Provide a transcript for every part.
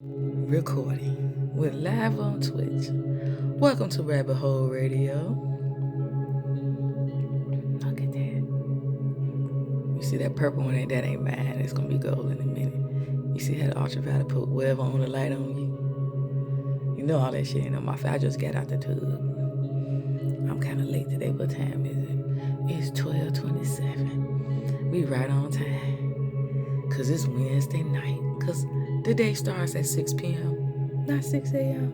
Recording. We're live on Twitch. Welcome to Rabbit Hole Radio. Look at that. You see that purple one? That ain't mine. It's gonna be gold in a minute. You see how the ultraviolet put whatever on the light on you? You know all that shit ain't on my face. I just got out the tub. I'm kind of late today. What time is it? It's 12:27. We right on time. Cause it's Wednesday night. Cause the day starts at 6 p.m. Not 6 a.m.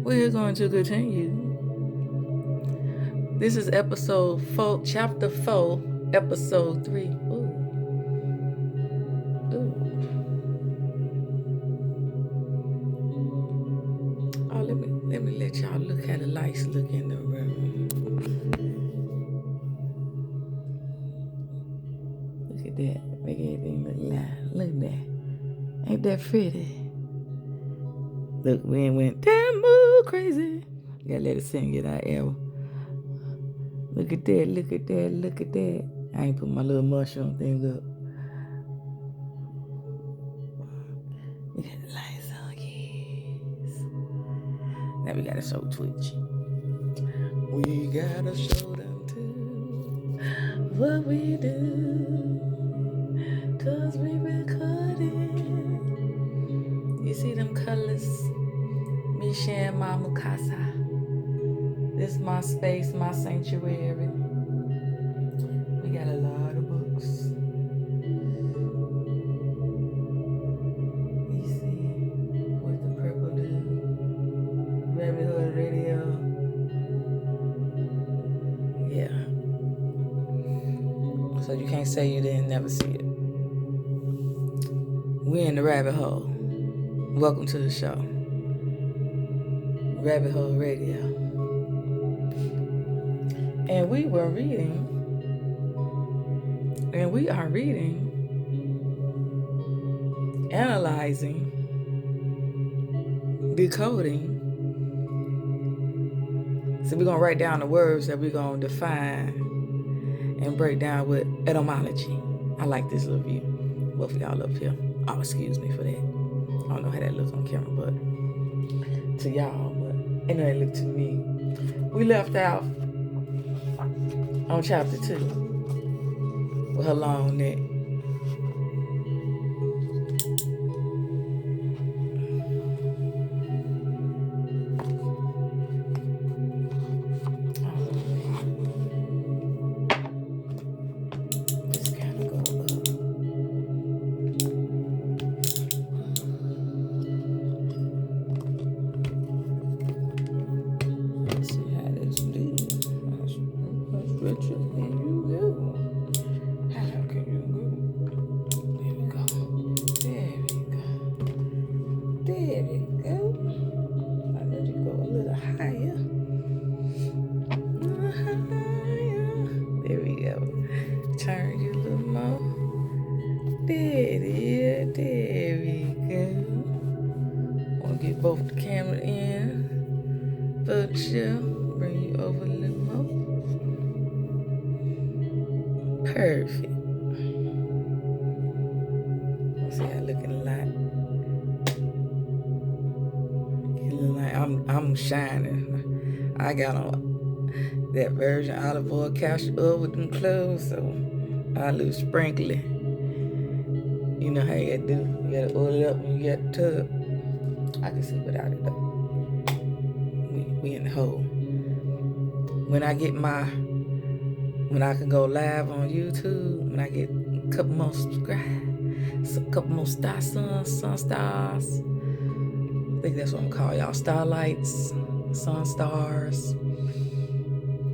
We're going to continue. This is episode 4, chapter 4, episode 3. Ooh. Oh, let me let y'all look how the lights look in the room. Look at that. Make everything look live. Look at that. Ain't that pretty? Look, we ain't went damn move crazy. You gotta let it sing, get our air. Look at that, look at that, look at that. I ain't put my little mushroom thing up. We got the lights on, yes. Now we gotta show Twitch. We gotta show them too what we do. Cause we recording. You see them colors? Me sharing my mukasa. This is my space, my sanctuary. We got a lot of books. You see what the purple do? Rabbit Hole Radio. Yeah. So you can't say you didn't never see it. We're in the rabbit hole. Welcome to the show. Rabbit Hole Radio. And we are reading, analyzing, decoding. So we're going to write down the words that we're going to define and break down with etymology. I like this little view. Both of y'all up here. Oh, excuse me for that. I don't know how that looks on camera, but to y'all, but anyway, look to me. We left out on chapter 2 with her long neck. Both the camera in, but bring you over a little more. Perfect. Let's see how I look in the light. It look like I'm shining. I got on that virgin olive oil castor oil with them clothes, so I look sprinkly. You know how you gotta do. You gotta oil it up when you get the tub. I can see without it though. We in the hole. When I can go live on YouTube, when I get a couple more subscribers, a couple more sun stars. I think that's what I'm calling y'all. Starlights, sun stars,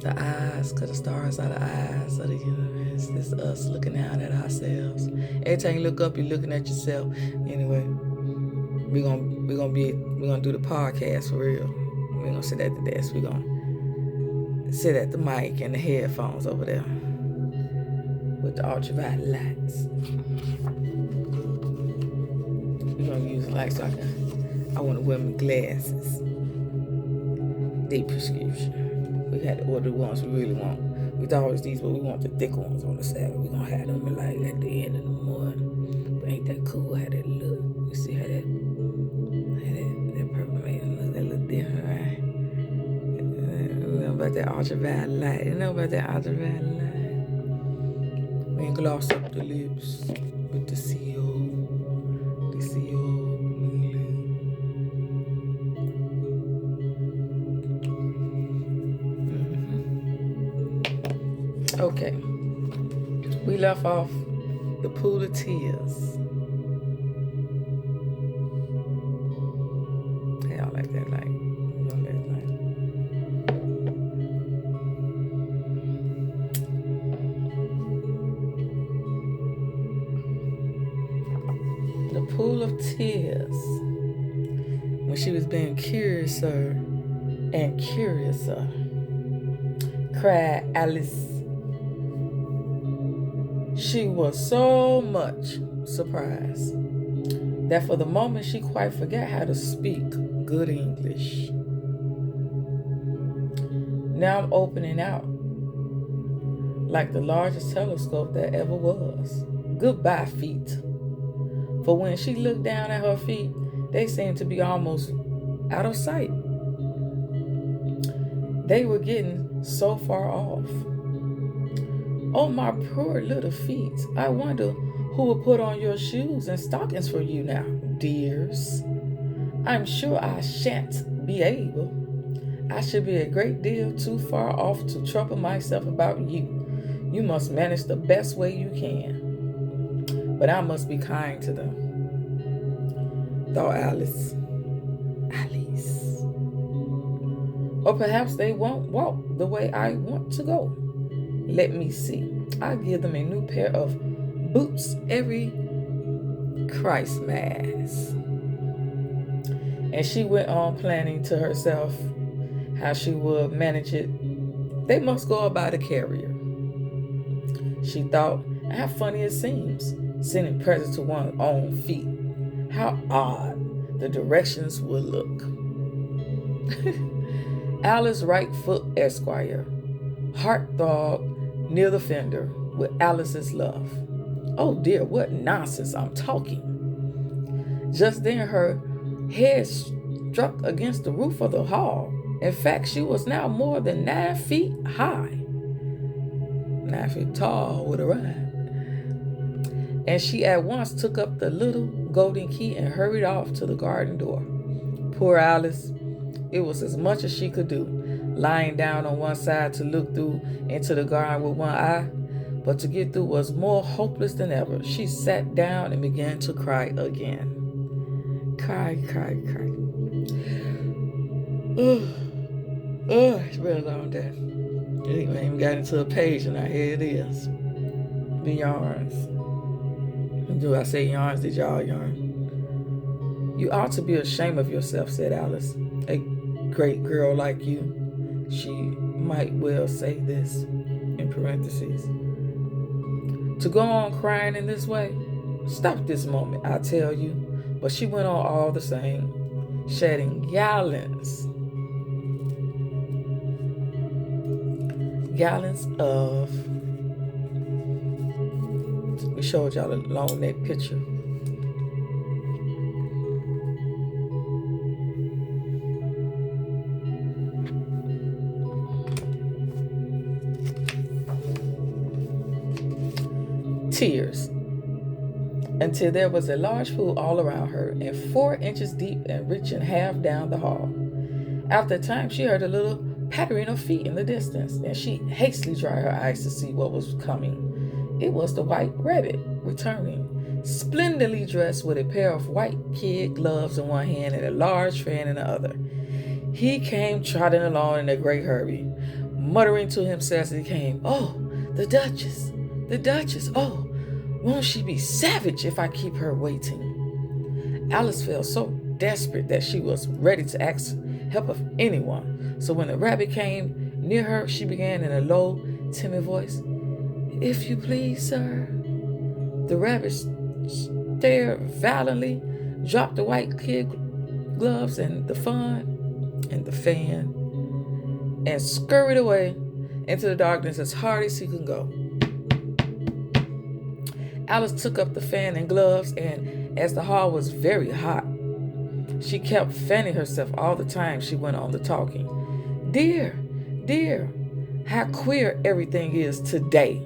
the eyes, because the stars are the eyes of the universe. This is us looking out at ourselves. Every time you look up, you're looking at yourself. Anyway. We're gonna do the podcast for real. We're gonna sit at the desk. We're gonna sit at the mic and the headphones over there with the ultraviolet lights. We're gonna use the lights so I wanna wear my glasses. They prescription. We had to order the ones we really want. We thought it was these, but we want the thick ones on the side. We're gonna have them like at the end of the month. that ultraviolet light. You know about that ultraviolet light? We gloss up the lips with the CO. The CO. Okay. We left off the pool of tears. Hey, I like that light. The pool of tears. When she was being curiouser and curiouser, cried Alice. She was so much surprised that for the moment she quite forgot how to speak good English. Now I'm opening out like the largest telescope that ever was. Goodbye, feet. For when she looked down at her feet, they seemed to be almost out of sight. They were getting so far off. Oh, my poor little feet. I wonder who will put on your shoes and stockings for you now, dears. I'm sure I shan't be able. I should be a great deal too far off to trouble myself about you. You must manage the best way you can. But I must be kind to them, thought Alice. Or perhaps they won't walk the way I want to go. Let me see. I'll give them a new pair of boots every Christmas. And she went on planning to herself how she would manage it. They must go about a carrier. She thought, how funny it seems, sending presents to one's own feet. How odd the directions would look. Alice right foot Esquire, heartthrob near the fender, with Alice's love. Oh dear, what nonsense I'm talking. Just then her head struck against the roof of the hall. In fact, she was now more than 9 feet high. 9 feet tall with a rhyme. And she at once took up the little golden key and hurried off to the garden door. Poor Alice. It was as much as she could do, lying down on one side to look through into the garden with one eye, but to get through was more hopeless than ever. She sat down and began to cry again. Cry. It's been a long day. I ain't even got into a page, and now here it is. The yarns. Do I say yarns? Did y'all yarn? You ought to be ashamed of yourself, said Alice. A great girl like you. She might well say this, in parentheses. To go on crying in this way? Stop this moment, I tell you. But she went on all the same, shedding gallons of, we showed y'all a long neck picture. Tears, until there was a large pool all around her and 4 inches deep and reaching half down the hall. After a time, she heard a little pattering of feet in the distance, and she hastily dried her eyes to see what was coming. It was the white rabbit returning, splendidly dressed with a pair of white kid gloves in one hand and a large fan in the other. He came trotting along in a great hurry, muttering to himself as he came, "Oh, the Duchess! The Duchess! Oh, won't she be savage if I keep her waiting?" Alice felt so desperate that she was ready to ask help of anyone. So when the rabbit came near her, she began in a low, timid voice, "If you please, sir." The rabbit stared violently, dropped the white kid gloves and the fan, and scurried away into the darkness as hard as he could go. Alice took up the fan and gloves, and as the hall was very hot, she kept fanning herself all the time she went on the talking. Dear, Dear, how queer everything is today.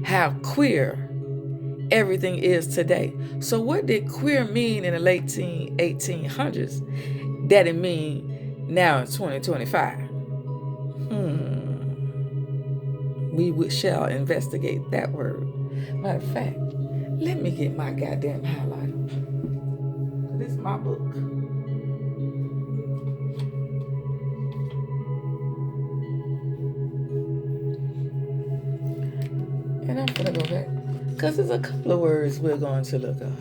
How queer everything is today. So what did queer mean in the late 1800s that it mean now in 2025? We shall investigate that word. Matter of fact, let me get my goddamn highlighter. This is my book. And I'm gonna go back, because there's a couple of words we're going to look up.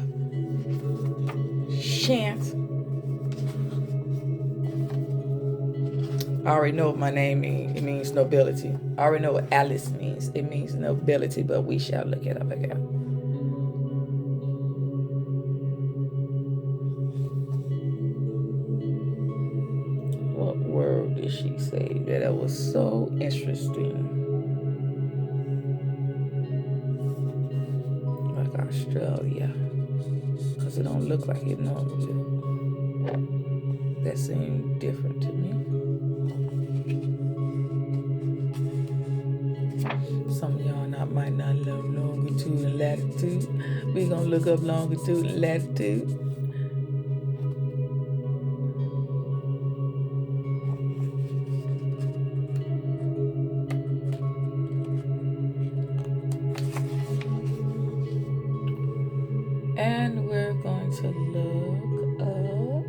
Shan't. I already know what my name means. It means nobility. I already know what Alice means. It means nobility, but we shall look it up again. What word did she say that was so interesting? Like Australia. Because it don't look like it normally do. That seemed different to me. Some of y'all might not know longitude and latitude. We're going to look up longitude and latitude. And we're going to look up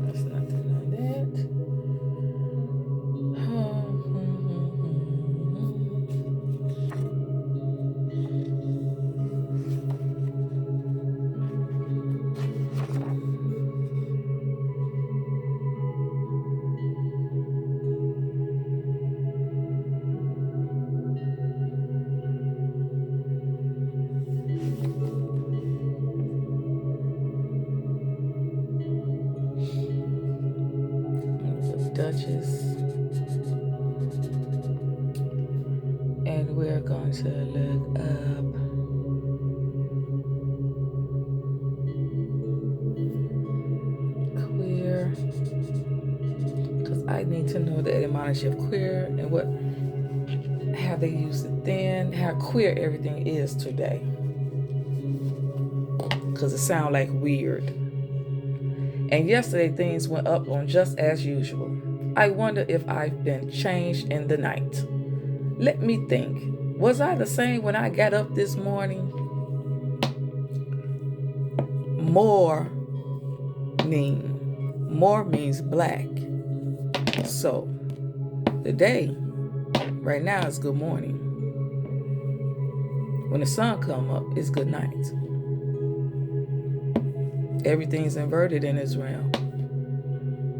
that's nothing on that. Duchess. And we're going to look up queer, because I need to know the etymology of queer and how they use it then, how queer everything is today. Because it sounds like weird. And yesterday things went up on just as usual. I wonder if I've been changed in the night. Let me think. Was I the same when I got up this morning? More means black. So the day right now is good morning. When the sun come up, it's good night. Everything's inverted in this realm.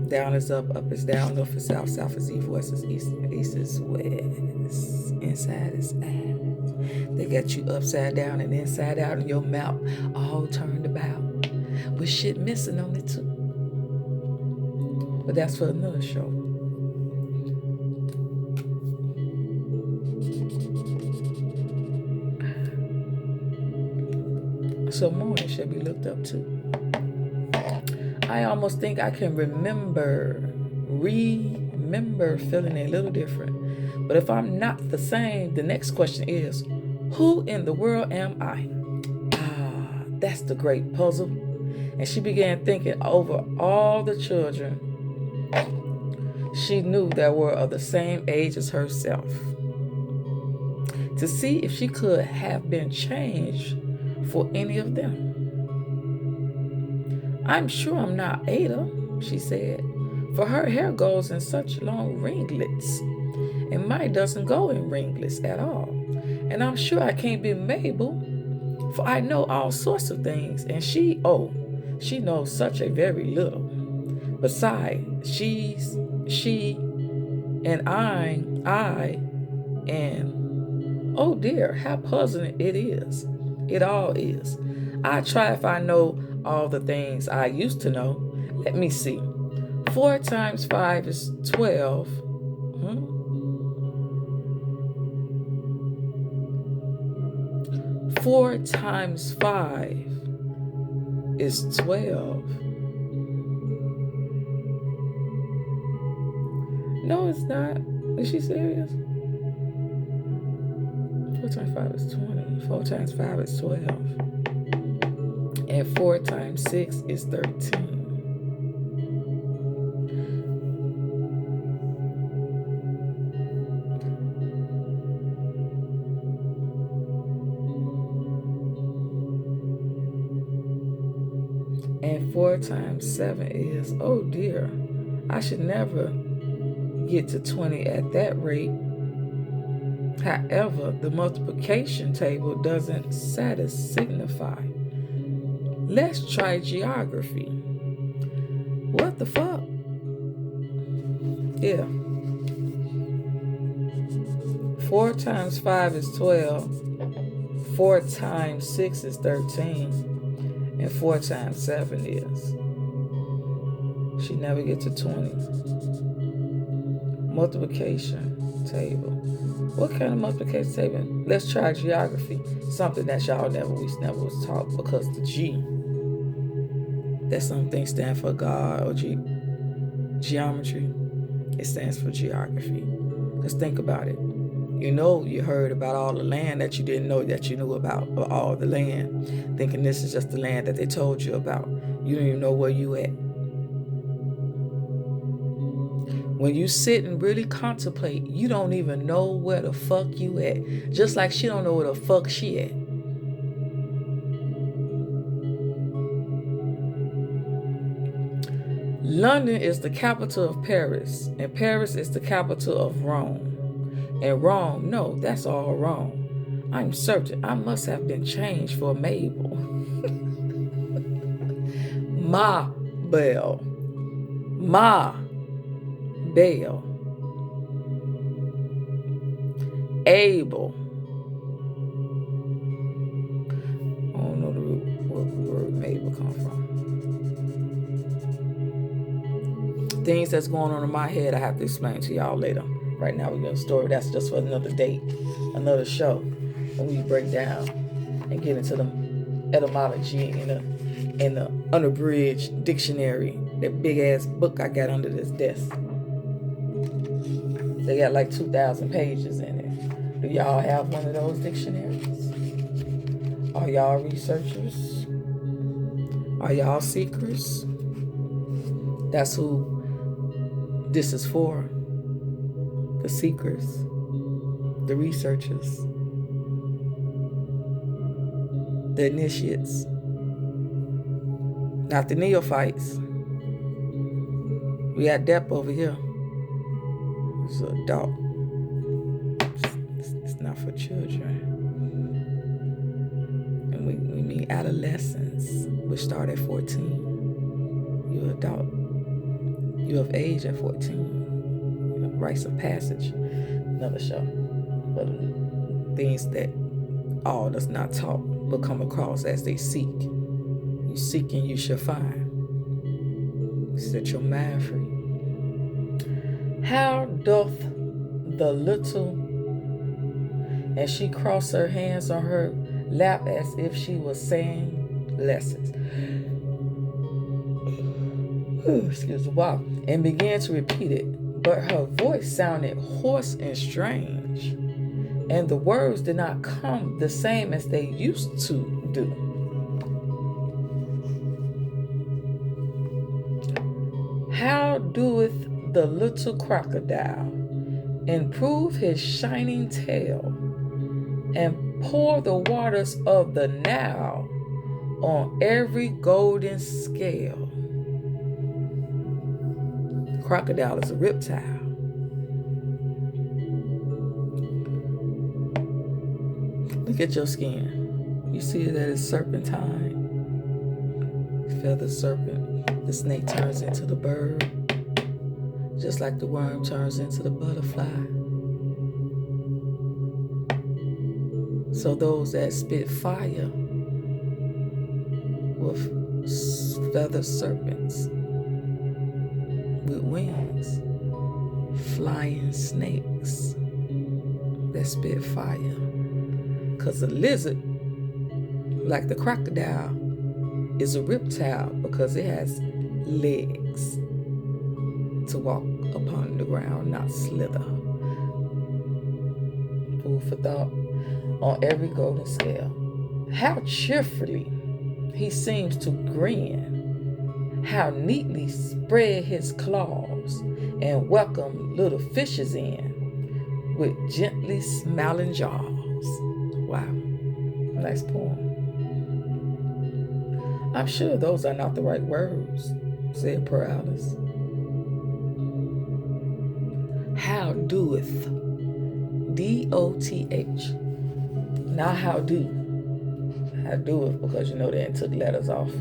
Down is up, up is down, north is south, south is east, west is east, east is west, inside is out. They got you upside down and inside out, and your mouth all turned about with shit missing on it too. But that's for another show. So morning should be looked up too. I almost think I can remember feeling a little different. But if I'm not the same, the next question is, who in the world am I? That's the great puzzle. And she began thinking over all the children she knew that were of the same age as herself, to see if she could have been changed for any of them. I'm sure I'm not Ada, she said, for her hair goes in such long ringlets, and mine doesn't go in ringlets at all. And I'm sure I can't be Mabel, for I know all sorts of things, and she knows such a very little. Besides, she, and I, and Oh dear, how puzzling it is. It all is. I try if I know all the things I used to know. Let me see. 4 times 5 is 12. 4 times 5 is 12. No, it's not. Is she serious? 4 times 5 is 20. 4 times 5 is 12. And 4 times 6 is 13. And 4 times 7 is, oh dear, I should never get to 20 at that rate. However, the multiplication table doesn't signify. Let's try geography. What the fuck? Yeah. 4 times 5 is 12. 4 times 6 is 13. And 4 times 7 is. She never get to 20. Multiplication table. What kind of multiplication table? Let's try geography. Something that y'all never was taught, because the G, that something stands for God, or geometry. It stands for geography. Let's think about it. You know, you heard about all the land that you didn't know that you knew about, or all the land, thinking this is just the land that they told you about. You don't even know where you at. When you sit and really contemplate, you don't even know where the fuck you at. Just like she don't know where the fuck she at. London is the capital of Paris, and Paris is the capital of Rome. And Rome, no, that's all wrong. I'm certain I must have been changed for Mabel. Ma Bell. Abel. I don't know the root where the word Mabel come from. Things that's going on in my head, I have to explain to y'all later. Right now, we're doing a story that's just for another date, another show, when we break down and get into the etymology in the unabridged dictionary, that big ass book I got under this desk. They got like 2,000 pages in it. Do y'all have one of those dictionaries? Are y'all researchers? Are y'all seekers? That's who this is for. The seekers, the researchers, the initiates, not the neophytes. We got depth over here. It's an adult. It's not for children. And we mean adolescence, which start at 14. You're an adult. You're of age at 14. Rites of passage, another show. But things that all that's not taught but come across as they seek. You seek and you shall find. Set your mind free. How doth the little, and she crossed her hands on her lap as if she was saying lessons. Excuse me, wow. And began to repeat it. But her voice sounded hoarse and strange, and the words did not come the same as they used to do. How doeth the little crocodile improve his shining tail and pour the waters of the Nile on every golden scale? Crocodile is a reptile. Look at your skin. You see that it's serpentine. Feather serpent. The snake turns into the bird, just like the worm turns into the butterfly. So those that spit fire with feather serpents with wings, flying snakes that spit fire. Because a lizard, like the crocodile, is a reptile because it has legs to walk upon the ground, not slither. Food for thought on every golden scale. How cheerfully he seems to grin, how neatly spread his claws and welcome little fishes in with gently smiling jaws. Wow, nice poem. I'm sure those are not the right words, said Poor Alice. How doeth, D-O-T-H. Not how do. How doeth, because you know they took letters off.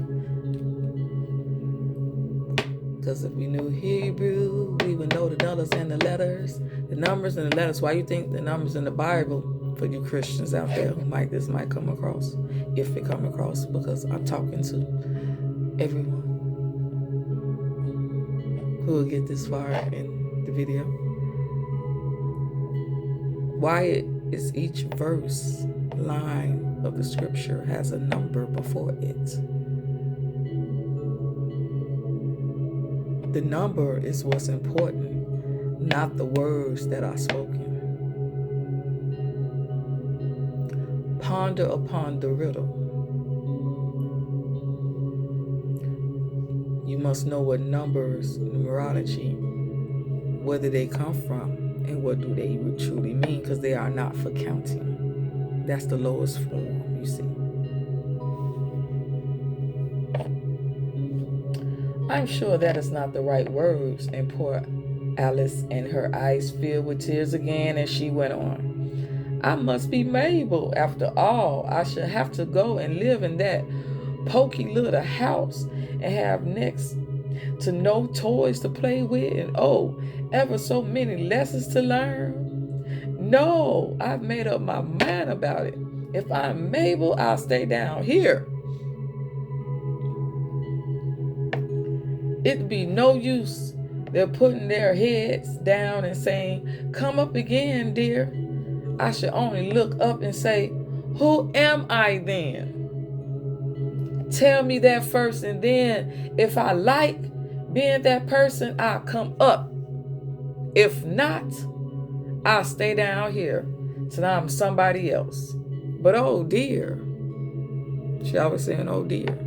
Because if we knew Hebrew, we would know the dollars and the letters, the numbers and the letters. Why you think the numbers in the Bible, for you Christians out there who this might come across, if it come across, because I'm talking to everyone who will get this far in the video. Why is each verse, line of the scripture has a number before it? The number is what's important, not the words that are spoken. Ponder upon the riddle. You must know what numbers, numerology, whether they come from, and what do they truly mean, because they are not for counting. That's the lowest form, you see. I'm sure that is not the right words, and poor Alice and her eyes filled with tears again, and she went on. I must be Mabel. After all, I should have to go and live in that pokey little house and have next to no toys to play with and ever so many lessons to learn. No, I've made up my mind about it. If I'm Mabel, I'll stay down here. It'd be no use they're putting their heads down and saying, come up again, dear. I should only look up and say, who am I then? Tell me that first, and then if I like being that person, I'll come up. If not, I'll stay down here till I'm somebody else. But oh dear. She always saying, oh dear.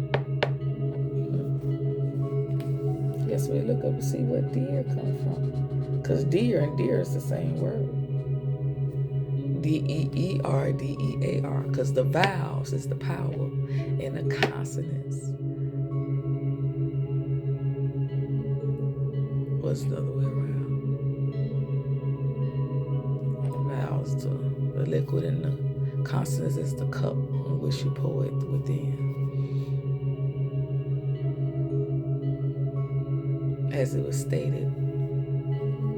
Guess we look up and see what dear come from. Because dear and dear is the same word. D-E-E-R-D-E-A-R. Because the vowels is the power and the consonants was the other way around. The vowels to the liquid and the consonants is the cup in which you pour it within. As it was stated,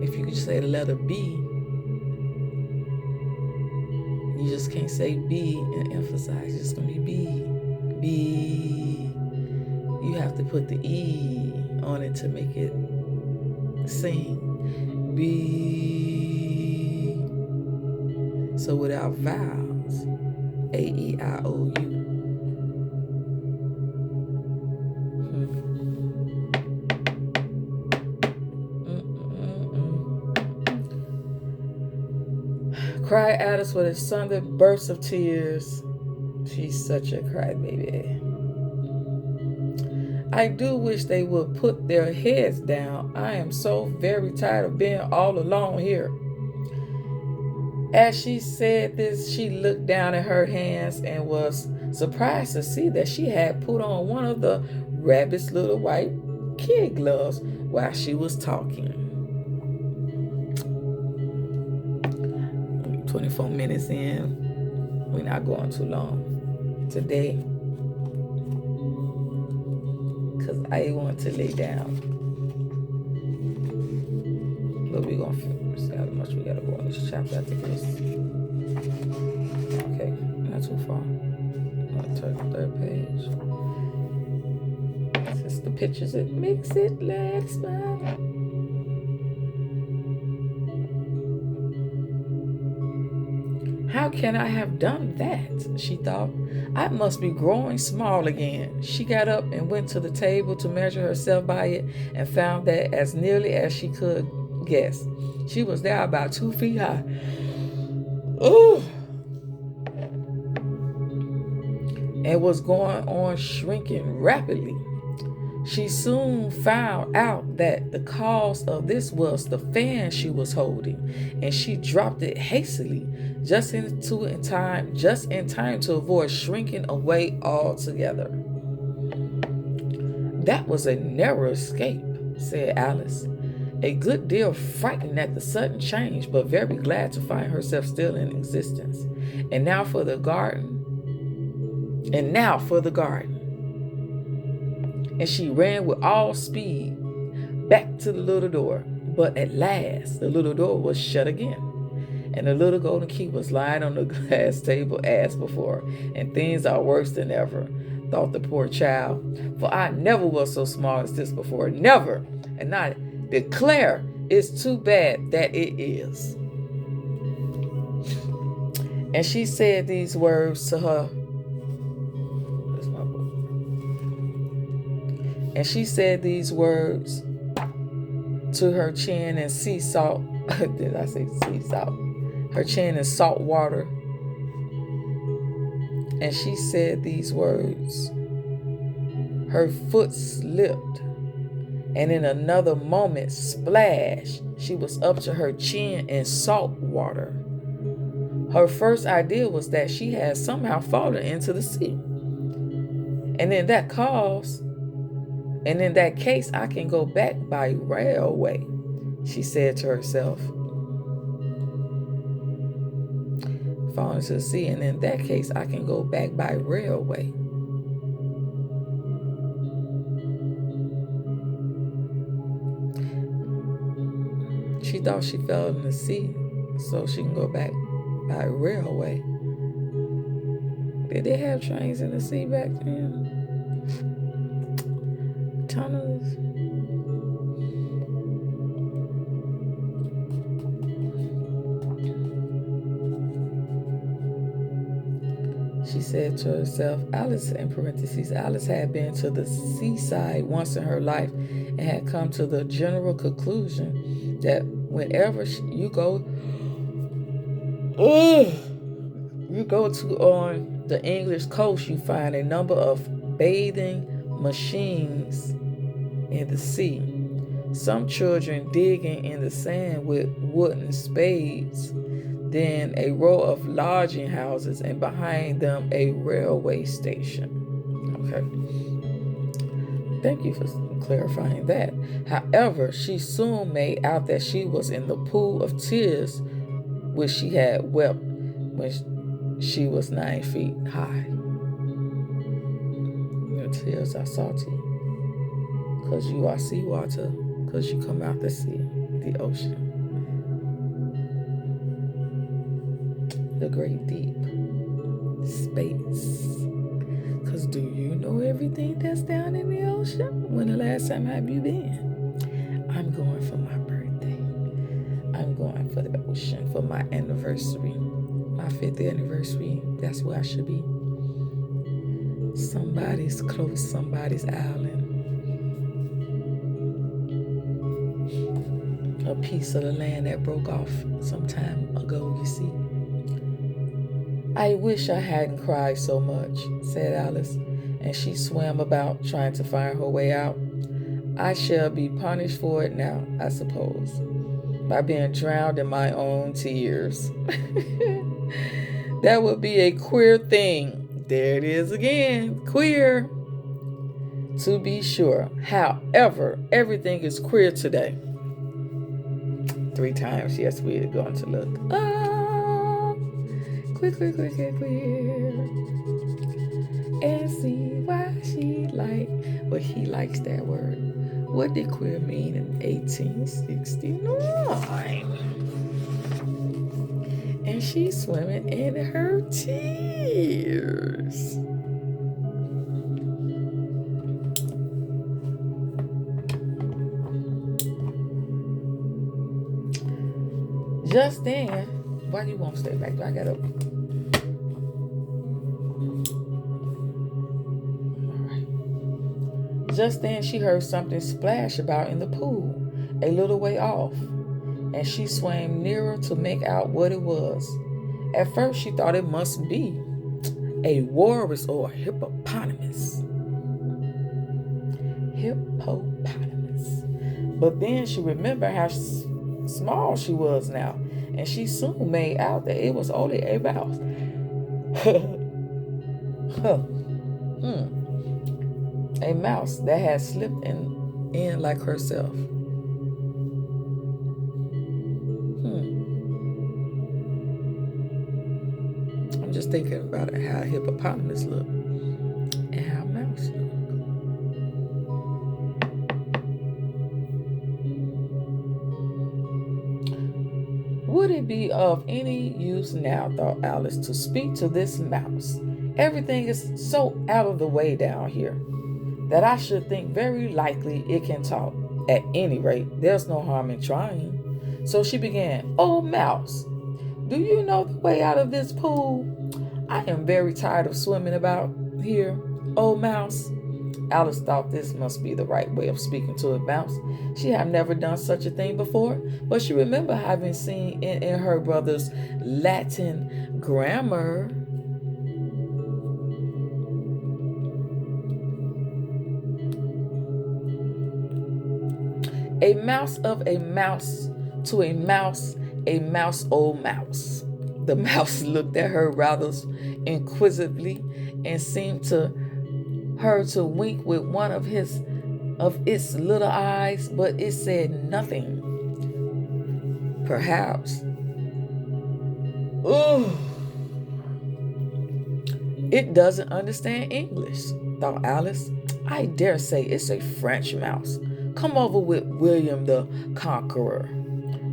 if you could say the letter B, you just can't say B and emphasize. It's just going to be B. B. You have to put the E on it to make it sing. B. So without vowels, A-E-I-O-U. Cried Alice with a sudden burst of tears. She's such a crybaby. I do wish they would put their heads down. I am so very tired of being all alone here. As she said this, she looked down at her hands and was surprised to see that she had put on one of the rabbit's little white kid gloves while she was talking. 24 minutes in. We're not going too long today because I want to lay down. But we're going to see how much we got to go on this chapter after this. Okay, too far. I'll turn the third page. Since the pictures, it makes it last smile. How can I have done that? She thought. I must be growing small again. She got up and went to the table to measure herself by it and found that as nearly as she could guess, she was there about 2 feet high. Ooh. And was going on shrinking rapidly. She soon found out that the cause of this was the fan she was holding, and she dropped it hastily, just in time to avoid shrinking away altogether. That was a narrow escape, said Alice, a good deal frightened at the sudden change, but very glad to find herself still in existence. And now for the garden. And she ran with all speed back to the little door. But at last, the little door was shut again, and the little golden key was lying on the glass table as before. And things are worse than ever, thought the poor child, for I never was so small as this before, never. And I declare it's too bad that it is. And she said these words to her. And she said these words to her chin and sea salt. Did I say sea salt? Her chin in salt water. And she said these words. Her foot slipped. And in another moment, splash, she was up to her chin in salt water. Her first idea was that she had somehow fallen into the sea. And in that case, I can go back by railway, she said to herself. Fall into the sea, and in that case, I can go back by railway. She thought she fell in the sea, so she can go back by railway. Did they have trains in the sea back then? Tunnels? She said to herself, Alice, in parentheses, Alice had been to the seaside once in her life and had come to the general conclusion that whenever you go to on the English coast, you find a number of bathing machines in the sea. Some children digging in the sand with wooden spades, then a row of lodging houses, and behind them a railway station. Okay. Thank you for clarifying that. However, she soon made out that she was in the pool of tears which she had wept when she was 9 feet high. Your tears are salty because you are seawater, because you come out the sea, the ocean, the great deep, space. Because do you know everything that's down in the ocean? When the last time have you been? I'm going for my birthday. I'm going for the ocean for my anniversary. My 5th anniversary. That's where I should be. Somebody's close, somebody's island. A piece of the land that broke off some time ago, you see. I wish I hadn't cried so much, said Alice, and she swam about trying to find her way out. I shall be punished for it now, I suppose, by being drowned in my own tears. That would be a queer thing. There it is again, queer. To be sure. However, everything is queer today. 3 times, yes, we're going to look. Queer. And see why she he likes that word. What did queer mean in 1869? and she's swimming in her tears. Just then, why you won't stay back there? I gotta. Just then, she heard something splash about in the pool, a little way off, and she swam nearer to make out what it was. At first, she thought it must be a walrus or a hippopotamus. Hippopotamus. But then she remembered how small she was now, and she soon made out that it was only a mouse. A mouse that had slipped in like herself. I'm just thinking about it, how hippopotamus look and how mouse look. Would it be of any use now, thought Alice, to speak to this mouse? Everything is so out of the way down here that I should think very likely it can talk. At any rate, there's no harm in trying. So she began, "Oh, mouse, do you know the way out of this pool? I am very tired of swimming about here. Oh, mouse." Alice thought this must be the right way of speaking to a mouse. She had never done such a thing before, but she remembered having seen it in her brother's Latin grammar. A mouse of a mouse to a mouse, oh mouse. The mouse looked at her rather inquisitively and seemed to her to wink with one of its little eyes, but it said nothing. Perhaps. It doesn't understand English, thought Alice. I dare say it's a French mouse, come over with William the Conqueror.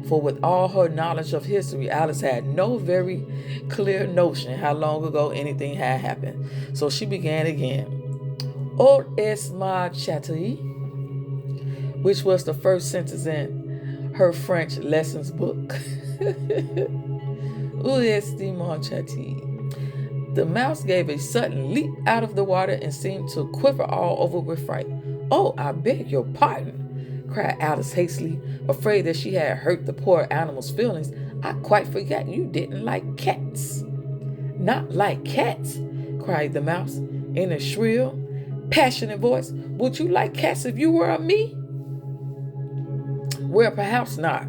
For with all her knowledge of history, Alice had no very clear notion how long ago anything had happened. So she began again. "Où est ma chatrie?" which was the first sentence in her French lessons book. "Où est ma chatrie?" The mouse gave a sudden leap out of the water and seemed to quiver all over with fright. "Oh, I beg your pardon," cried Alice hastily, afraid that she had hurt the poor animal's feelings. "I quite forgot you didn't like cats." "Not like cats?" cried the mouse in a shrill, passionate voice. "Would you like cats if you were a me?" "Well, perhaps not,"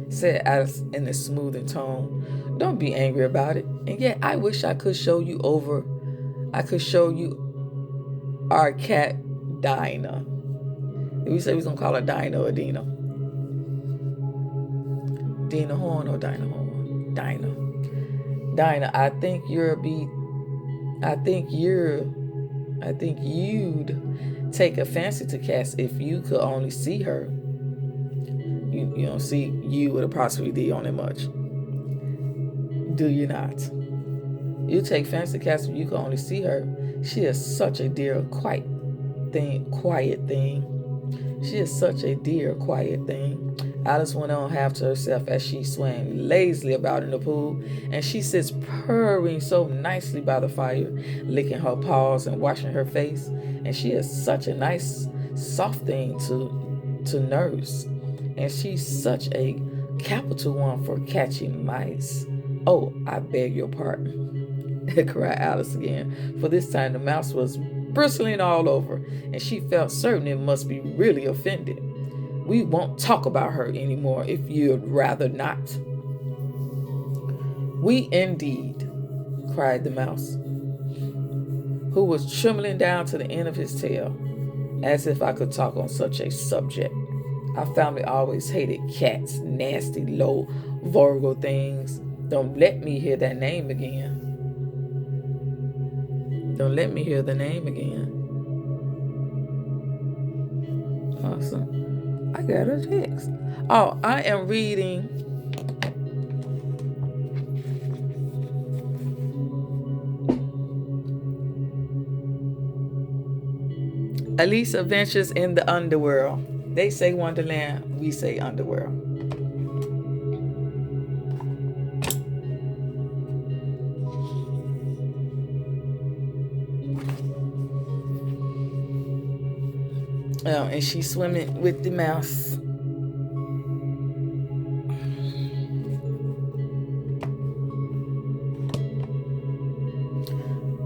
said Alice in a smoothing tone. "Don't be angry about it. And yet I wish I could show you our cat Dinah." Did we say we was gonna call her Dinah or Dina? Dina Horn or Dinah Horn? Dinah. Dinah, I think you'd take a fancy to cats if you could only see her. You don't see you with apostrophe D on it much. Do you not? You take fancy to cats if you could only see her. She is such a dear, quiet thing. She is such a dear, quiet thing. Alice went on half to herself as she swam lazily about in the pool, and she sits purring so nicely by the fire, licking her paws and washing her face. And she is such a nice, soft thing to nurse. And she's such a capital one for catching mice. "Oh, I beg your pardon," cried Alice again, for this time the mouse was bristling all over, and she felt certain it must be really offended. "We won't talk about her anymore if you'd rather not." "We indeed," cried the mouse, who was trembling down to the end of his tail. "As if I could talk on such a subject. Our family always hated cats, nasty, low, vulgar things. Don't let me hear that name again. Don't let me hear the name again." Awesome. I got a text. Oh, I am reading Alice adventures in the underworld. They say Wonderland, we say underworld. And she's swimming with the mouse.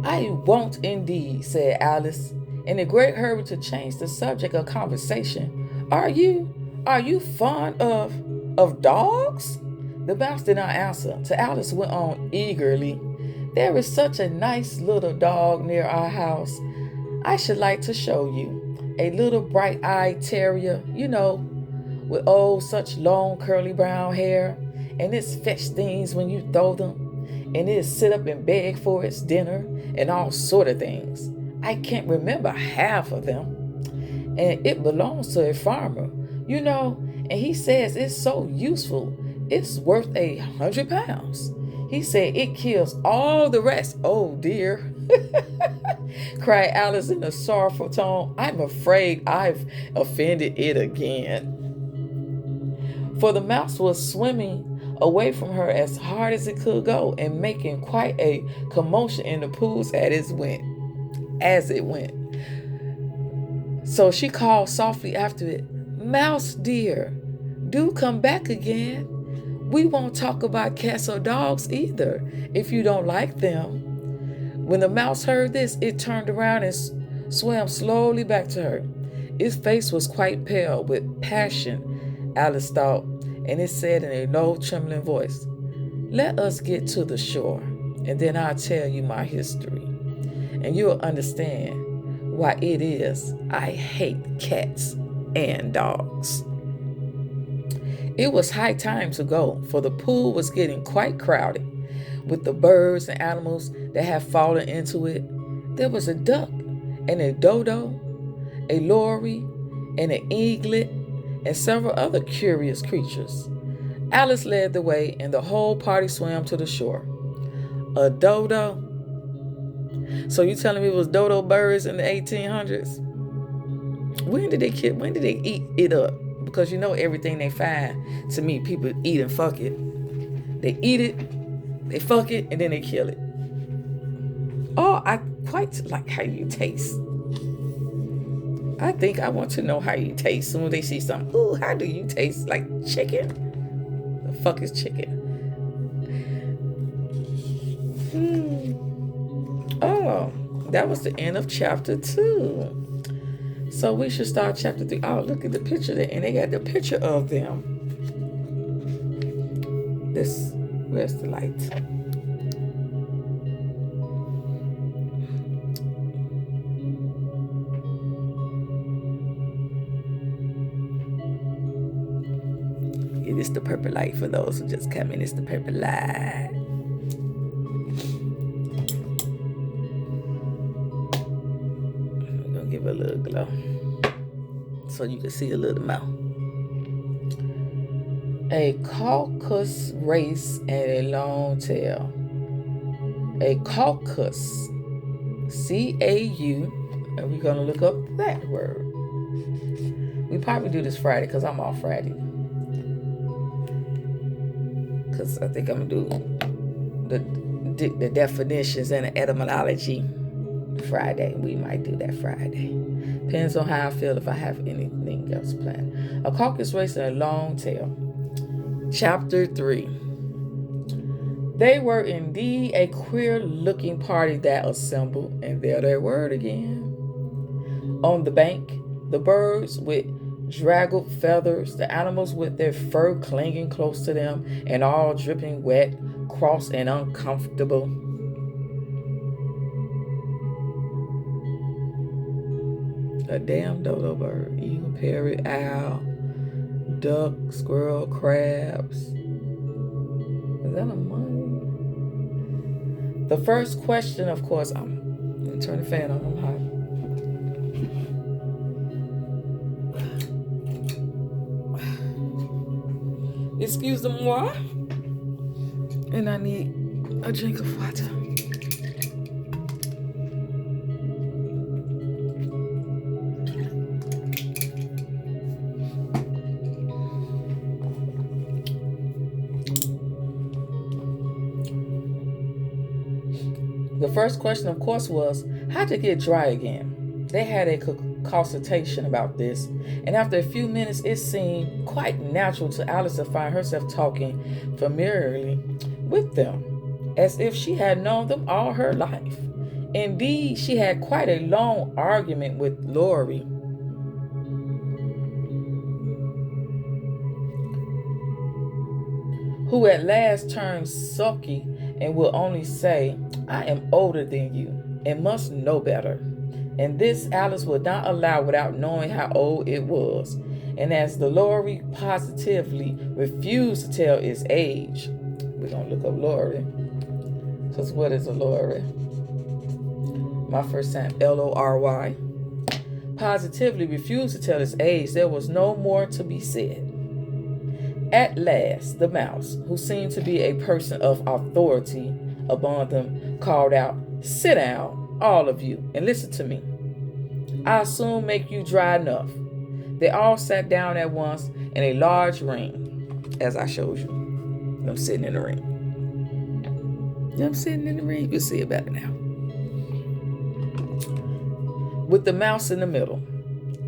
I won't indeed, said Alice, in a great hurry to change the subject of conversation. Are you fond of dogs? The mouse did not answer. To Alice went on eagerly. There is such a nice little dog near our house. I should like to show you. A little bright-eyed terrier, with such long curly brown hair, and it's fetch things when you throw them, and it sit up and beg for its dinner, and all sort of things. I can't remember half of them. And it belongs to a farmer, and he says it's so useful, it's worth 100 pounds. He said it kills all the rest. Oh dear, cried Alice in a sorrowful tone. I'm afraid I've offended it again. For the mouse was swimming away from her as hard as it could go and making quite a commotion in the pools as it went. So she called softly after it, Mouse dear, do come back again. We won't talk about cats or dogs either, if you don't like them. When the mouse heard this, it turned around and swam slowly back to her. Its face was quite pale with passion, Alice thought, and it said in a low, trembling voice, Let us get to the shore, and then I'll tell you my history, and you'll understand why it is I hate cats and dogs. It was high time to go, for the pool was getting quite crowded with the birds and animals that had fallen into it. There was a duck and a dodo, a lory and an eaglet, and several other curious creatures. Alice led the way, and the whole party swam to the shore. A dodo? So you telling me it was dodo birds in the 1800s? When did they eat it up? Because everything they find, to me, people eat and fuck it. They eat it, they fuck it, and then they kill it. Oh, I quite like how you taste. I think I want to know how you taste. Soon as they see something, ooh, how do you taste? Like chicken? The fuck is chicken? Oh, that was the end of chapter 2. So we should start chapter 3. Oh, look at the picture there. And they got the picture of them. Where's the light? It is the purple light for those who just come in. It's the purple light. I'm gonna give it a little glow so you can see a little more. A caucus-race and a long tail. A caucus, C-A-U, and we're gonna look up that word. We probably do this Friday because I'm off Friday. Because I think I'm gonna do the definitions and the etymology Friday. We might do that Friday. Depends on how I feel, if I have anything else planned. A caucus-race and a long tail. Chapter 3. They were indeed a queer-looking party that assembled, and there they were again. On the bank, the birds with draggled feathers, the animals with their fur clinging close to them, and all dripping wet, cross, and uncomfortable. A damn dodo bird, eagle, parrot, owl, duck, squirrel, crabs. Is that a monkey? The first question, of course, I'm going to turn the fan on. I'm hot. Excuse-moi. And I need a drink of water. The first question, of course, was, how'd it get dry again? They had a consultation about this, and after a few minutes, it seemed quite natural to Alice to find herself talking familiarly with them, as if she had known them all her life. Indeed, she had quite a long argument with Laurie, who at last turned sulky and will only say, I am older than you and must know better. And this Alice would not allow without knowing how old it was. And as the Laurie positively refused to tell its age, we're going to look up Laurie. Because what is a Laurie? My first time, L-O-R-Y. Positively refused to tell its age, there was no more to be said. At last, the mouse, who seemed to be a person of authority among them, called out, sit down, all of you, and listen to me. I'll soon make you dry enough. They all sat down at once in a large ring, as I showed you. I'm sitting in the ring. I'm sitting in the ring. You can see it better now. With the mouse in the middle.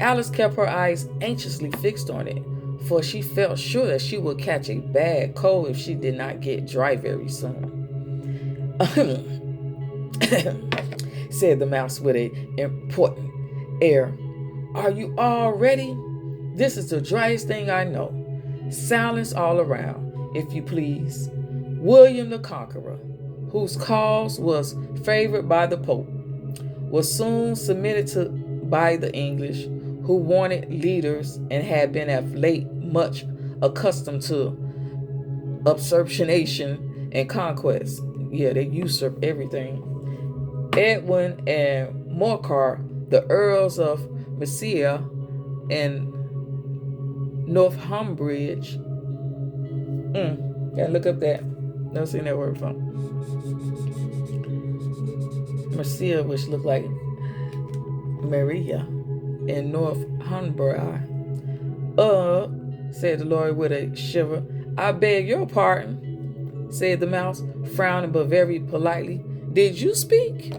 Alice kept her eyes anxiously fixed on it, for she felt sure that she would catch a bad cold if she did not get dry very soon. Said the mouse with an important air. Are you all ready? This is the driest thing I know. Silence all around, if you please. William the Conqueror, whose cause was favored by the Pope, was soon submitted to by the English, who wanted leaders and had been of late much accustomed to usurpation and conquest. Yeah, they usurp everything. Edwin and Morcar, the Earls of Mercia and Northumbria. Gotta look up that. Never seen that word before. Mercia, which looked like Maria, and Northumbria. Said the Lord with a shiver. I beg your pardon, said the mouse, frowning but very politely. Did you speak?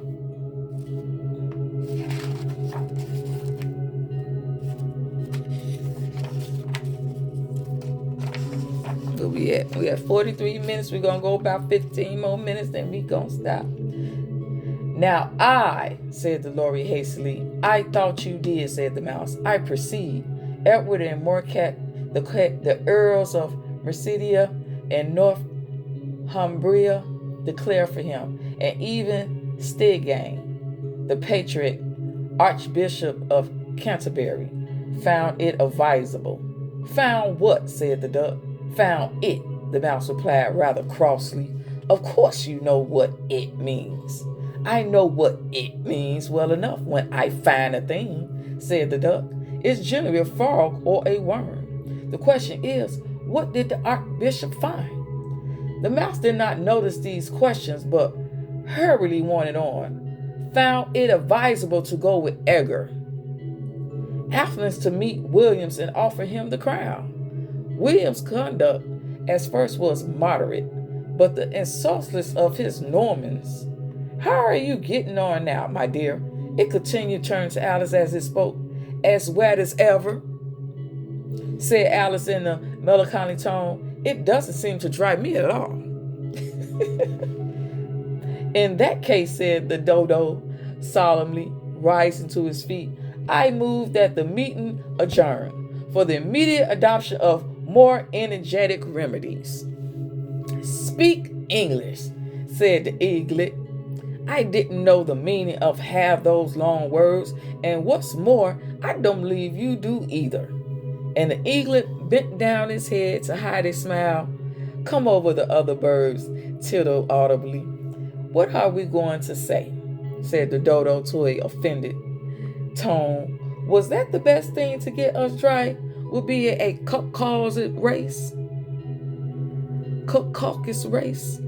Where we at? We at 43 minutes. We're gonna go about 15 more minutes, then we gonna stop. Now said the Laurie hastily. I thought you did, said the mouse. I proceed. Edward and Morcat, the Earls of Mercia and Northumbria, declare for him, and even Stigane, the patriot Archbishop of Canterbury, found it advisable. Found what? Said the duck. Found it, the mouse replied rather crossly. Of course you know what it means. I know what it means well enough when I find a thing, said the duck. It's generally a frog or a worm. The question is, what did the Archbishop find? The mouse did not notice these questions, but hurriedly wanted on. Found it advisable to go with Edgar Athens to meet Williams and offer him the crown. Williams' conduct at first was moderate, but the insultness of his Normans. How are you getting on now, my dear? It continued, turning to Alice as it spoke. As wet as ever, said Alice in a melancholy tone. It doesn't seem to dry me at all. In that case, said the dodo solemnly, rising to his feet, I move that the meeting adjourn for the immediate adoption of more energetic remedies. Speak English, said the eaglet. I didn't know the meaning of half those long words, and what's more, I don't believe you do either. And the eaglet bent down his head to hide a smile. Come over, the other birds tittered audibly. What are we going to say? Said the dodo to a offended tone. Was that the best thing to get us dry? Would be a Caucus-Race? Caucus-Race?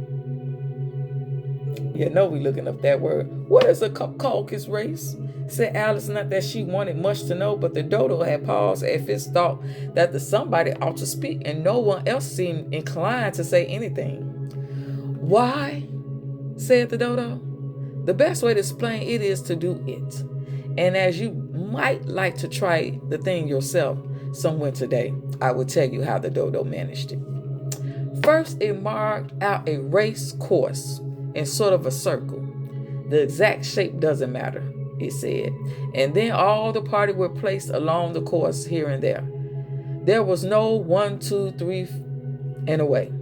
You know we looking up that word. What is a Caucus-Race? Said Alice, not that she wanted much to know, but the dodo had paused as if thought that the somebody ought to speak, and no one else seemed inclined to say anything. Why, said the dodo, The best way to explain it is to do it. And as you might like to try the thing yourself somewhere today, I will tell you how the dodo managed it. First, it marked out a race course in sort of a circle. The exact shape doesn't matter, it said. And then all the party were placed along the course here and there. There was no 1, 2, 3 and away.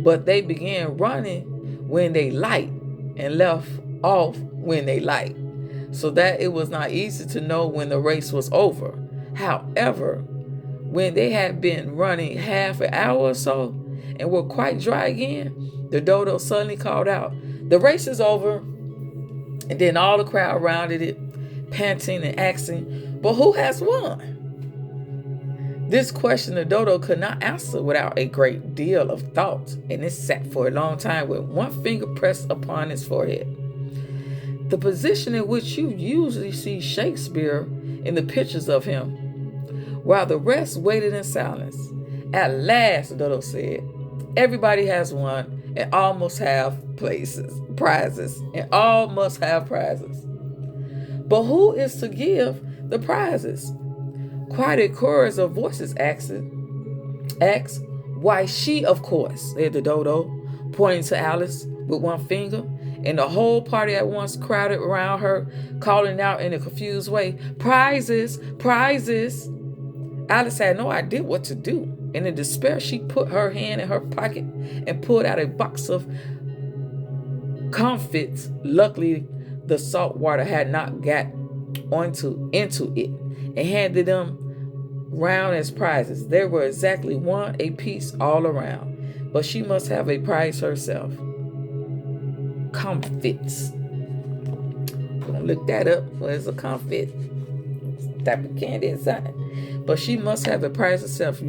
But they began running when they light and left off when they light, so that it was not easy to know when the race was over. However, when they had been running half an hour or so and were quite dry again, the dodo suddenly called out, "The race is over." And then all the crowd rounded it, panting and asking, "But who has won?" This question the dodo could not answer without a great deal of thought, and it sat for a long time with one finger pressed upon his forehead. The position in which you usually see Shakespeare in the pictures of him, while the rest waited in silence. At last, the dodo said, "Everybody has won, and all must have prizes, and all must have prizes. But who is to give the prizes?" Quite a chorus of voices asked, "Why, she, of course," said the dodo, pointing to Alice with one finger, and the whole party at once crowded around her, calling out in a confused way, "Prizes, prizes!" Alice had no idea what to do, and in despair she put her hand in her pocket and pulled out a box of comfits. Luckily, the salt water had not got into it, and handed them round as prizes. There were exactly one apiece all around, but she must have a prize herself. Comfits. We're gonna look that up. What is a comfit? Type of candy inside. But she must have a prize herself,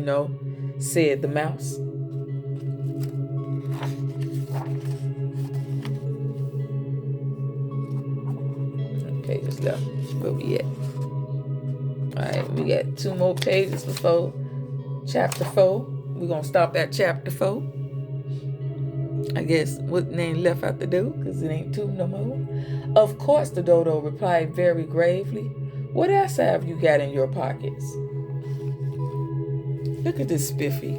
said the mouse. Pages left. Where we at? Alright, we got 2 more pages before chapter 4. We're going to stop at chapter 4. I guess what name left out to do, because it ain't 2 no more. "Of course," the dodo replied very gravely. "What else have you got in your pockets?" Look at this spiffy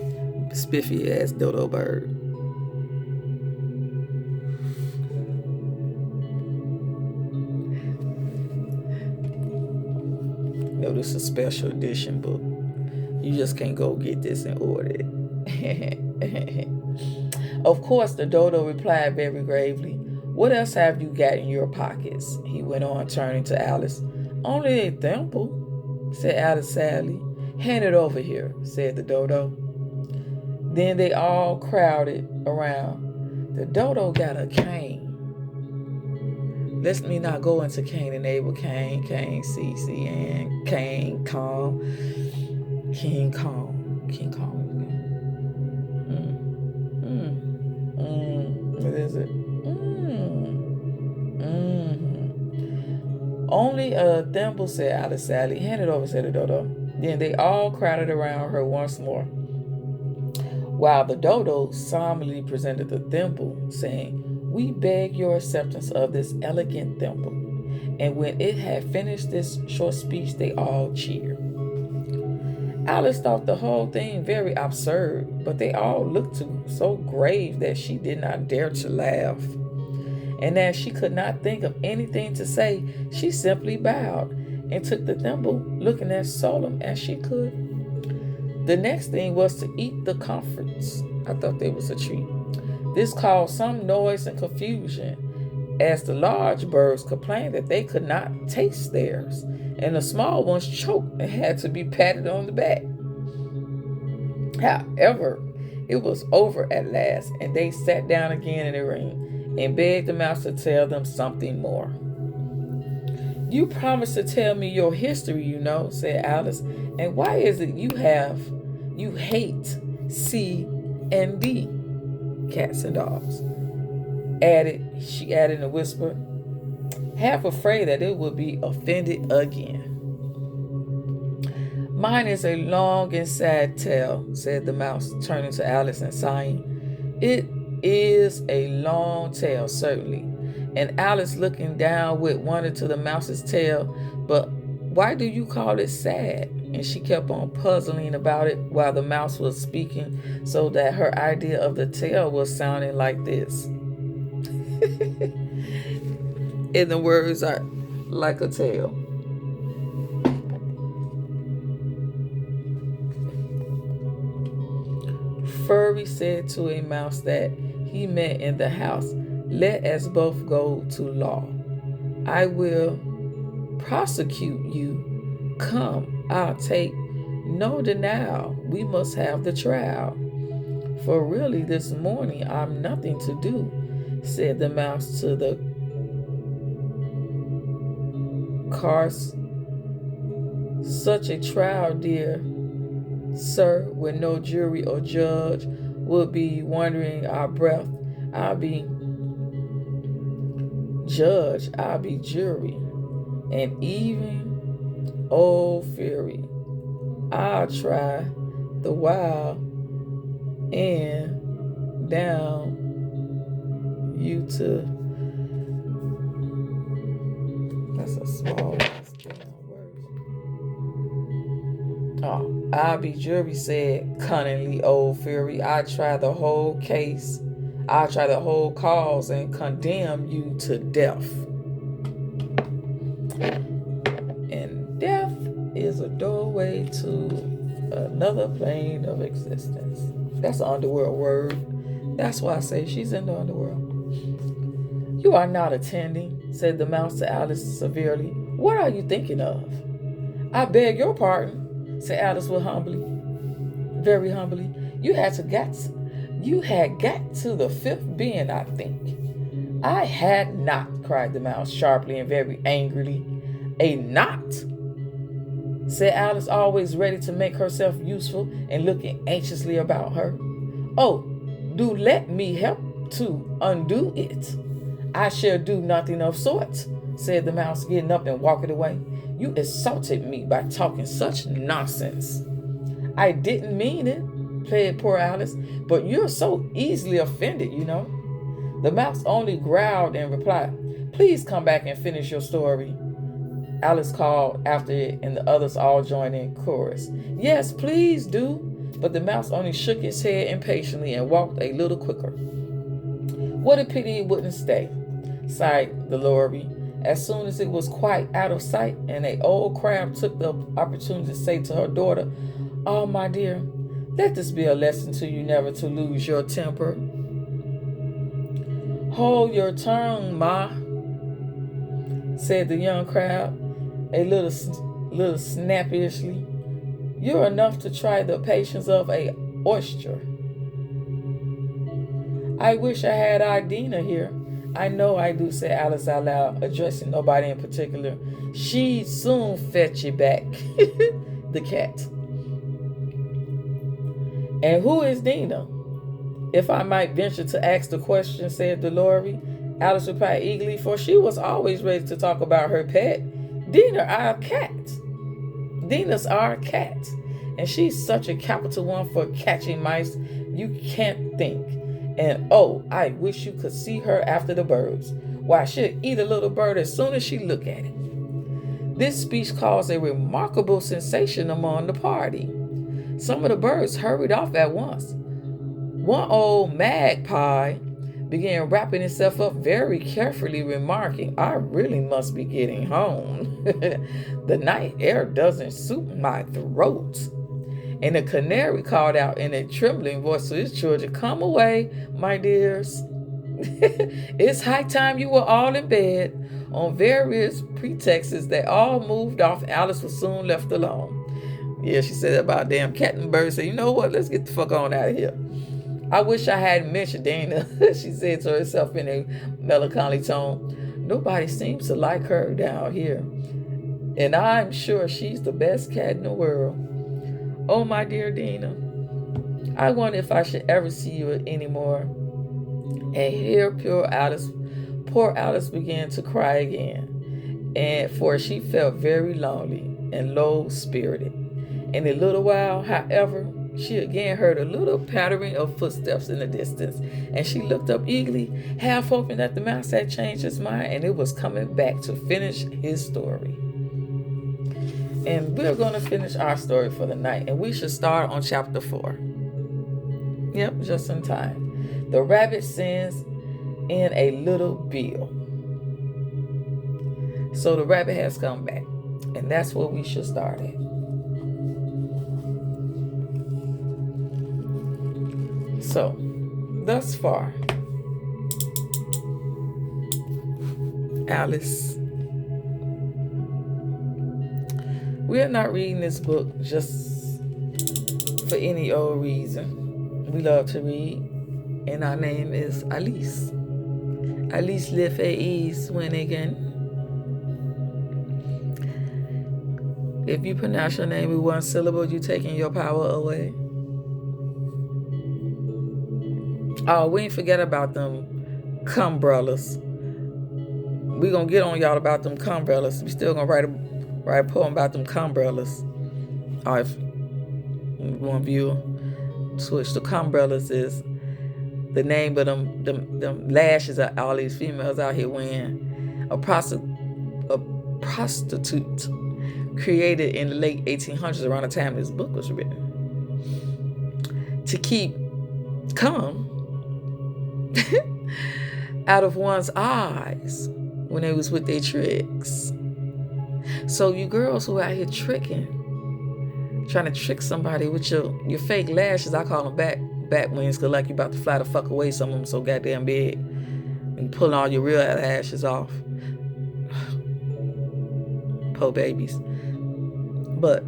ass dodo bird. No, this is a special edition book. You just can't go get this and order it. "Of course," the dodo replied very gravely. "What else have you got in your pockets?" he went on, turning to Alice. "Only a thimble," said Alice sadly. "Hand it over here," said the dodo. Then they all crowded around. The dodo got a cane. Let me not go into Cain and Abel, Cain, CCN, Cain, Kong, King Kong. What is it? "Only a thimble," said Alice sadly. "Hand it over," said the dodo. Then they all crowded around her once more, while the dodo solemnly presented the thimble, saying, "We beg your acceptance of this elegant thimble." And when it had finished this short speech, they all cheered. Alice thought the whole thing very absurd, but they all looked so grave that she did not dare to laugh. And as she could not think of anything to say, she simply bowed and took the thimble, looking as solemn as she could. The next thing was to eat the comforts. I thought they was a treat. This caused some noise and confusion, as the large birds complained that they could not taste theirs, and the small ones choked and had to be patted on the back. However, it was over at last, and they sat down again in the ring and begged the mouse to tell them something more. "You promised to tell me your history, said Alice. "And why is it you hate C and D, cats and dogs?" She added in a whisper, half afraid that it would be offended again. "Mine is a long and sad tale," said the mouse, turning to Alice and sighing. "It is a long tale, certainly, And Alice looking down with wonder to the mouse's tail. But why do you call it sad? And she kept on puzzling about it while the mouse was speaking, so that her idea of the tail was sounding like this. And the words are like a tail. Furry said to a mouse that he met in the house, "Let us both go to law. I will prosecute you. Come, I'll take no denial. We must have the trial. For really this morning I've nothing to do," said the mouse to the cars. "Such a trial, dear sir, with no jury or judge, would be wondering our breath. I'll be judge, I'll be jury, and even old fury. I'll try the while and down you to." That's a small word. Oh, "I'll be jury," said cunningly old fury. "I try the whole case. I'll try the whole cause and condemn you to death." And death is a doorway to another plane of existence. That's an underworld word. That's why I say she's in the underworld. "You are not attending," said the mouse to Alice severely. "What are you thinking of?" "I beg your pardon," said Alice with very humbly. You had got to the fifth being, I think." "I had not," cried the mouse sharply and very angrily. "A not?" said Alice, always ready to make herself useful and looking anxiously about her. "Oh, do let me help to undo it." "I shall do nothing of sorts," said the mouse, getting up and walking away. "You insulted me by talking such nonsense." "I didn't mean it," pleaded poor Alice, "but you're so easily offended, you know." The mouse only growled and replied, "Please come back and finish your story." Alice called after it, and the others all joined in chorus. "Yes, please do." But the mouse only shook his head impatiently and walked a little quicker. "What a pity it wouldn't stay," sighed the Lorry. As soon as it was quite out of sight, and an old crab took the opportunity to say to her daughter, "Oh, my dear, let this be a lesson to you never to lose your temper." "Hold your tongue, ma," said the young crab, a little snappishly. "You're enough to try the patience of a oyster." "I wish I had Idina here." "I know I do," said Alice out loud, addressing nobody in particular. "She'd soon fetch you back." The cat. "And who is Dina, if I might venture to ask the question?" said the Lorry. Alice replied eagerly, for she was always ready to talk about her pet. Dina's our cat. And she's such a capital one for catching mice, you can't think. And oh, I wish you could see her after the birds. Why, she'll eat a little bird as soon as she look at it. This speech caused a remarkable sensation among the party. Some of the birds hurried off at once. One old magpie began wrapping itself up very carefully, remarking, "I really must be getting home. The night air doesn't suit my throat." And the canary called out in a trembling voice to his children, "Come away, my dears. It's high time you were all in bed." On various pretexts, they all moved off, and Alice was soon left alone. Yeah, she said that about damn cat and bird. Said, "You know what? Let's get the fuck on out of here." "I wish I hadn't mentioned Dana," she said to herself in a melancholy tone. "Nobody seems to like her down here, and I'm sure she's the best cat in the world. Oh, my dear Dina, I wonder if I should ever see you anymore." And here poor Alice began to cry again, and for she felt very lonely and low-spirited. In a little while, however, she again heard a little pattering of footsteps in the distance, and she looked up eagerly, half hoping that the mouse had changed his mind and it was coming back to finish his story. And we're going to finish our story for the night, and we should start on chapter 4. Yep, just in time. The rabbit sends in a little bill. So the rabbit has come back, and that's where we should start at. So, thus far, Alice, we are not reading this book just for any old reason. We love to read, and our name is Alice. Alice le fait Swinigan. If you pronounce your name with one syllable, you're taking your power away. Oh, we ain't forget about them cumbrellas. We gonna get on y'all about them cumbrellas. We still gonna write a poem about them cumbrellas. All right, one view switch. The cumbrellas is the name of them lashes that all these females out here wearing. A prostitute created in the late 1800s, around the time this book was written, to keep cum out of one's eyes when they was with their tricks. So you girls who out here tricking, trying to trick somebody with your fake lashes, I call them bat wings, because like you about to fly the fuck away, some of them so goddamn big, and pulling all your real lashes off. Poor babies. But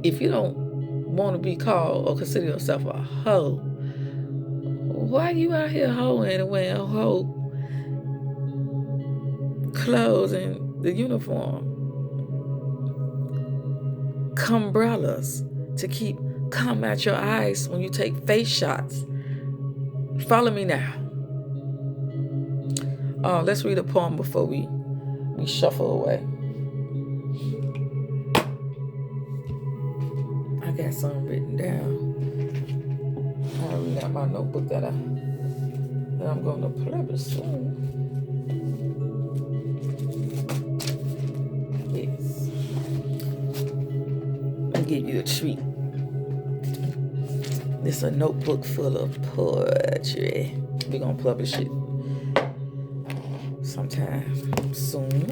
if you don't want to be called or consider yourself a hoe, why you out here hoeing and wearing hoe clothes and the uniform? Cumbrellas to keep cum at your eyes when you take face shots. Follow me now. Let's read a poem before we shuffle away. I got something written down. I already got my notebook that I'm going to publish soon. Yes. I'll give you a treat. This is a notebook full of poetry. We're going to publish it sometime soon.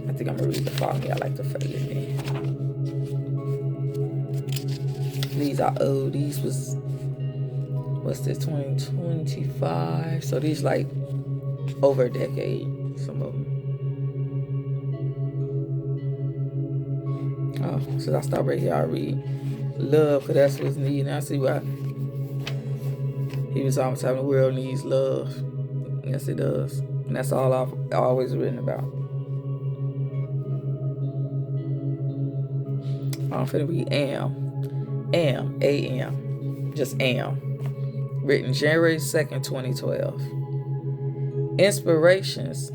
I think I'm going to read the following. I like to fill it in. These are old. These was, what's this, 2025? So these like over a decade, some of them. Oh, so I stop right here. I read love, because that's what's needed. And I see why he was always having the world needs love. Yes, it does. And that's all I've always written about. I'm finna read A.M. Just am. Written January 2nd, 2012. Inspirations,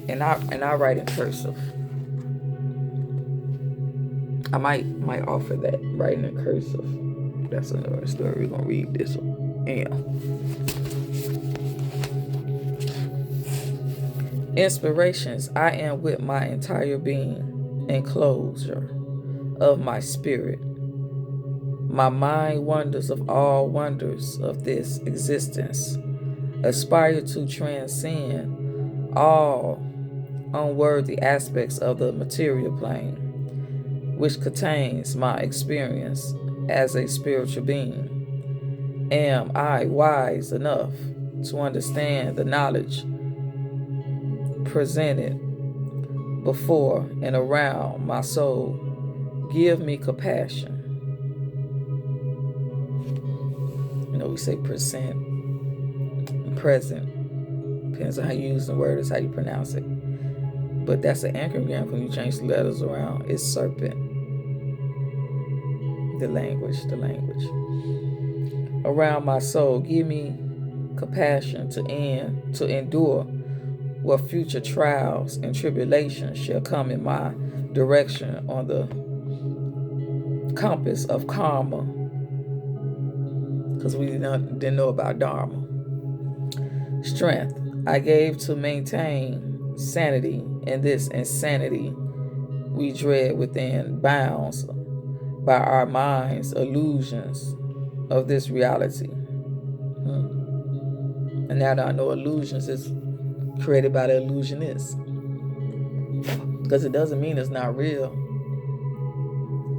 and I write in cursive. I might offer that, writing in cursive. That's another story. We're gonna read this one. Inspirations. I am with my entire being, enclosure of my spirit. My mind wonders of all wonders of this existence. Aspire to transcend all unworthy aspects of the material plane, which contains my experience as a spiritual being. Am I wise enough to understand the knowledge presented before and around my soul? Give me compassion. You know, we say present, present. Depends on how you use the word, is how you pronounce it. But that's an anchorgram when you change the letters around. It's serpent. The language. Around my soul, give me compassion to endure what future trials and tribulations shall come in my direction on the compass of karma, because we didn't know about dharma. Strength I gave to maintain sanity in this insanity we dread within bounds by our minds' illusions of this reality. And now that I know illusions is created by the illusionist, because it doesn't mean it's not real.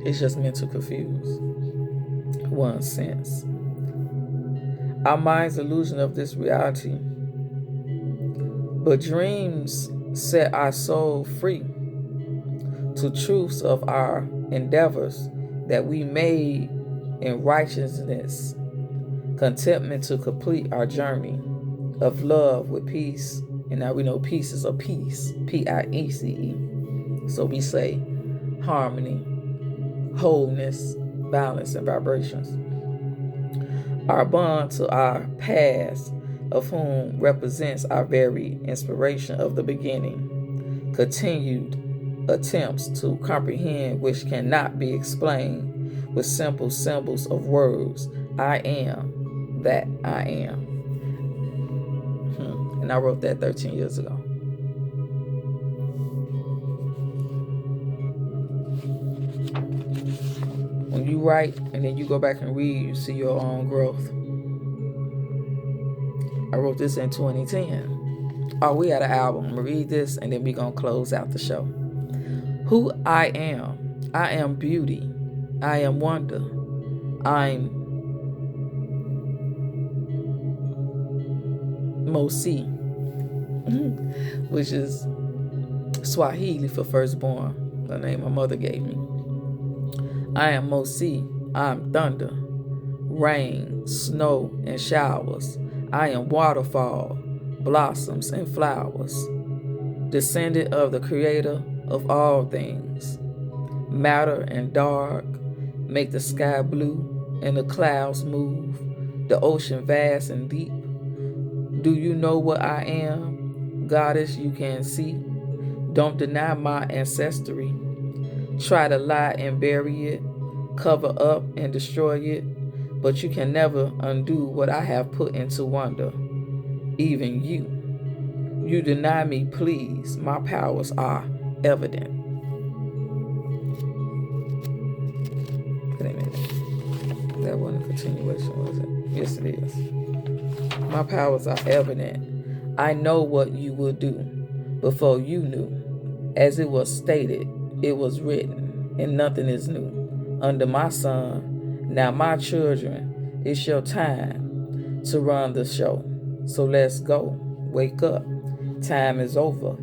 It's just meant to confuse one's sense. Our mind's illusion of this reality. But dreams set our soul free to truths of our endeavors that we made in righteousness, contentment to complete our journey of love with peace. And now we know peace is a peace, P-I-E-C-E. So we say harmony, wholeness, balance, and vibrations. Our bond to our past, of whom represents our very inspiration of the beginning, continued attempts to comprehend which cannot be explained with simple symbols of words. I am that I am. And I wrote that 13 years ago. When you write and then you go back and read, you see your own growth. I wrote this in 2010. Oh, we had an album. I'm going to read this and then we're going to close out the show. Who I am beauty. I am wonder. I'm Mosi, which is Swahili for firstborn, the name my mother gave me. I am Mosi. I'm thunder, rain, snow, and showers. I am waterfall, blossoms, and flowers. Descendant of the creator of all things. Matter and dark make the sky blue and the clouds move, the ocean vast and deep. Do you know what I am? Goddess you can see. Don't deny my ancestry. Try to lie and bury it, cover up and destroy it, but you can never undo what I have put into wonder. Even you. You deny me, please. My powers are evident. Wait a minute. That wasn't a continuation, was it? Yes, it is. My powers are evident. I know what you will do before you knew. As it was stated, it was written, and nothing is new. Under my sun, now my children, it's your time to run the show. So let's go. Wake up. Time is over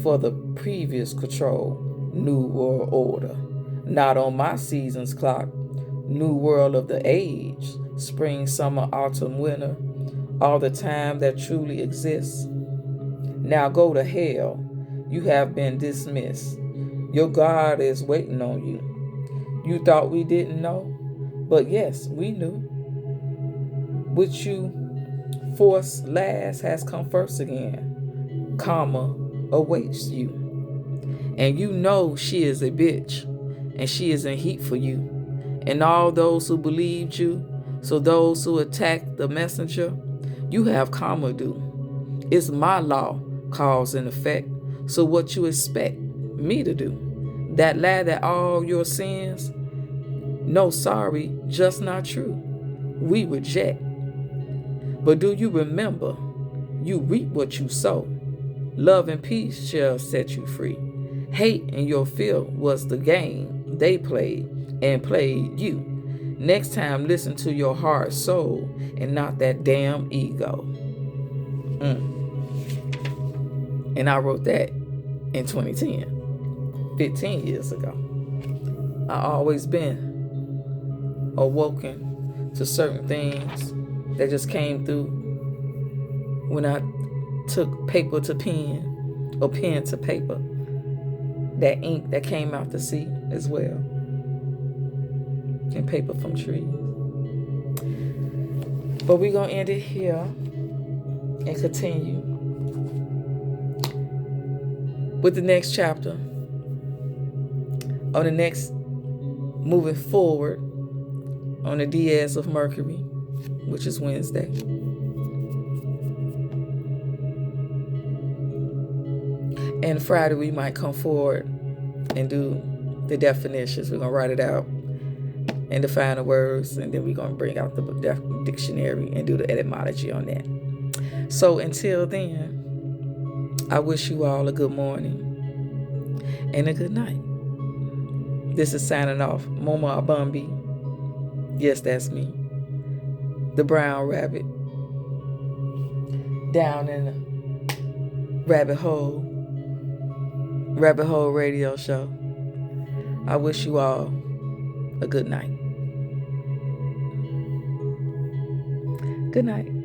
for the previous control. New world order. Not on my season's clock. New world of the age. Spring, summer, autumn, winter. All the time that truly exists. Now go to hell. You have been dismissed. Your God is waiting on you. You thought we didn't know? But yes, we knew. Which you forced last has come first again. Karma awaits you. And you know she is a bitch. And she is in heat for you. And all those who believed you. So those who attacked the messenger, you have karma due. It's my law, cause and effect. So what you expect me to do? That lie that all your sins? No, sorry, just not true. We reject. But do you remember? You reap what you sow. Love and peace shall set you free. Hate in your field was the game they played and played you. Next time, listen to your heart, soul, and not that damn ego. And I wrote that in 2010, 15 years ago. I always been awoken to certain things that just came through when I took paper to pen or pen to paper. That ink that came out the sea as well. And paper from trees. But we're going to end it here and continue with the next chapter or the next moving forward on the Diaz of Mercury, which is Wednesday. And Friday, we might come forward and do the definitions. We're going to write it out and define the words, and then we're going to bring out the dictionary and do the etymology on that. So until then, I wish you all a good morning and a good night. This is signing off, Momo Abambi. Yes, that's me. The brown rabbit. Down in the rabbit hole radio show. I wish you all a good night. Good night.